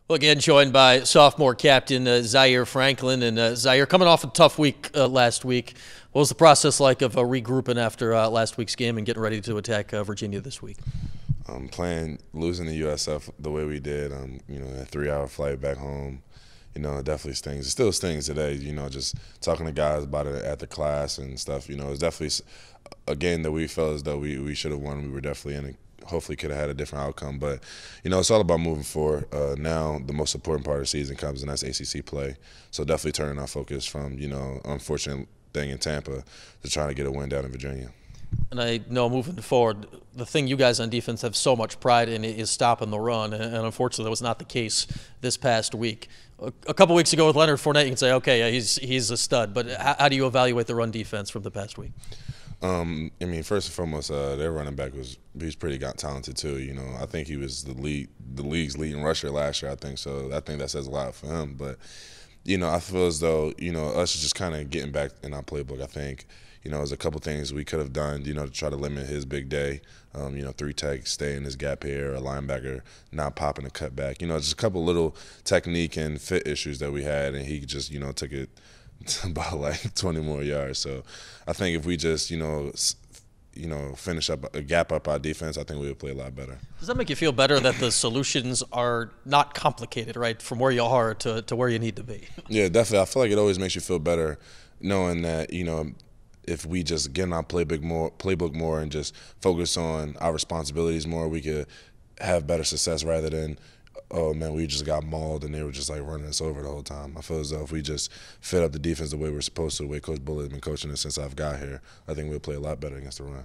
Well, again, joined by sophomore captain Zaire Franklin. And Zaire, coming off a tough week last week, what was the process like of regrouping after last week's game and getting ready to attack Virginia this week? Losing the USF the way we did, a 3-hour flight back home, it definitely stings. It still stings today, just talking to guys about it at the class and stuff. It's definitely a game that we felt as though we should have won. We were definitely in it. Hopefully could have had a different outcome. But, it's all about moving forward. Now the most important part of the season comes, and that's ACC play. So definitely turning our focus from, unfortunate thing in Tampa to trying to get a win down in Virginia. And I know moving forward, the thing you guys on defense have so much pride in is stopping the run. And unfortunately, that was not the case this past week. A couple weeks ago with Leonard Fournette, you can say, okay, yeah, he's a stud. But how do you evaluate the run defense from the past week? First and foremost, their running back was pretty talented too. I think he was the league's leading rusher last year. I think that says a lot for him. But I feel as though us just kind of getting back in our playbook. I think there's a couple things we could have done to try to limit his big day. 3 tech, stay in his gap here, a linebacker not popping a cutback. Just a couple little technique and fit issues that we had, and he just took it about like 20 more yards. So I think if we just finish up a gap up our defense, I think we would play a lot better. Does that make you feel better that the solutions are not complicated, right, from where you are to where you need to be? Yeah, definitely. I feel like it always makes you feel better knowing that if we just get in our playbook more and just focus on our responsibilities more, we could have better success rather than, oh man, we just got mauled and they were just like running us over the whole time. I feel as though if we just fit up the defense the way we're supposed to, the way Coach Bullitt has been coaching us since I've got here, I think we'll play a lot better against the run.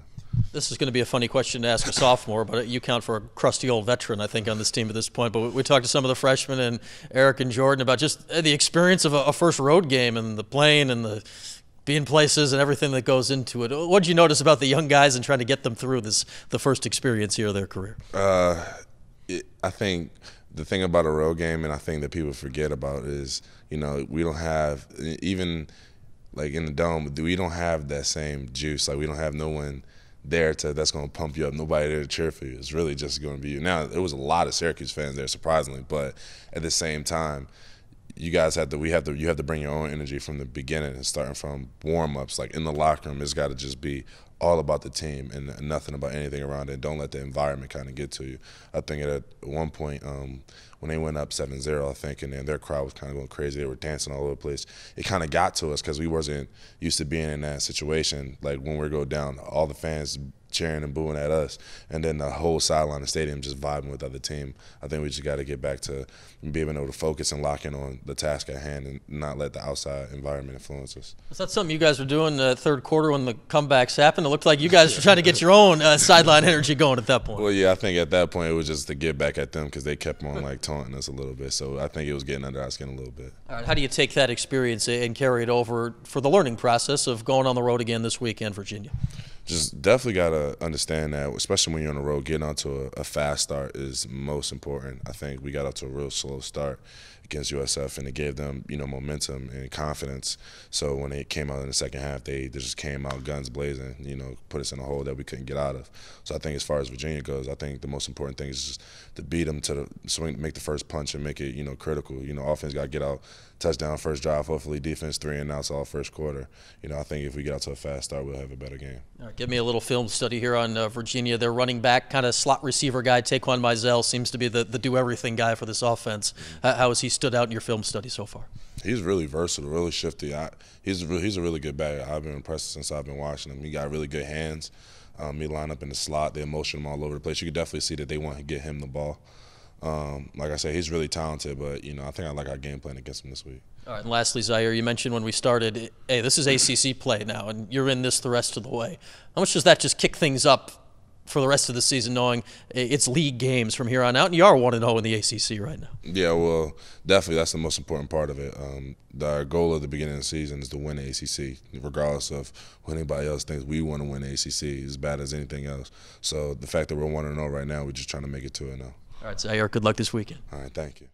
This is going to be a funny question to ask a sophomore, but you count for a crusty old veteran, I think, on this team at this point. But we talked to some of the freshmen and Eric and Jordan about just the experience of a first road game and the plane and the being places and everything that goes into it. What did you notice about the young guys and trying to get them through the first experience here of their career? I think the thing about a road game, and I think that people forget about, is we don't have, even like in the dome, we don't have that same juice. Like we don't have no one there that's going to pump you up. Nobody there to cheer for you. It's really just going to be you. Now there was a lot of Syracuse fans there, surprisingly, but at the same time, you have to bring your own energy from the beginning and starting from warm-ups. Like in the locker room, it's got to just be all about the team and nothing about anything around it. Don't let the environment kind of get to you. I think at one point when they went up 7-0, I think, and then their crowd was kind of going crazy. They were dancing all over the place. It kind of got to us because we wasn't used to being in that situation. Like when we go down, all the fans cheering and booing at us, and then the whole sideline of the stadium just vibing with the other team. I think we just got to get back to being able to focus and lock in on the task at hand and not let the outside environment influence us. Is that something you guys were doing third quarter when the comebacks happened? It looked like you guys were trying to get your own sideline energy going at that point. Well, yeah, I think at that point it was just to get back at them because they kept on like taunting us a little bit. So I think it was getting under our skin a little bit. All right, how do you take that experience and carry it over for the learning process of going on the road again this weekend, Virginia? Just definitely got to understand that, especially when you're on the road, getting onto a fast start is most important. I think we got off to a real slow start against USF, and it gave them, momentum and confidence. So when they came out in the second half, they just came out guns blazing, put us in a hole that we couldn't get out of. So I think as far as Virginia goes, I think the most important thing is just to beat them to the swing, make the first punch and make it, critical. Offense got to get out, touchdown first drive, hopefully defense 3 and outs all first quarter. I think if we get out to a fast start, we'll have a better game. All right, give me a little film study here on Virginia. Their running back, kind of slot receiver guy, Mizell, seems to be the do-everything guy for this offense. How has he stood out in your film study so far? He's really versatile, really shifty. He's a really good back. I've been impressed since I've been watching him. He got really good hands. He line up in the slot. They motion him all over the place. You could definitely see that they want to get him the ball. Like I said, he's really talented, but, I think I like our game plan against him this week. All right, and lastly, Zaire, you mentioned when we started, hey, this is ACC play now, and you're in this the rest of the way. How much does that just kick things up for the rest of the season, knowing it's league games from here on out, and you are 1-0 in the ACC right now? Yeah, well, definitely that's the most important part of it. Our goal at the beginning of the season is to win the ACC, regardless of what anybody else thinks. We want to win the ACC as bad as anything else. So the fact that we're 1-0 right now, we're just trying to make it 2-0. All right, Zaire, good luck this weekend. All right, thank you.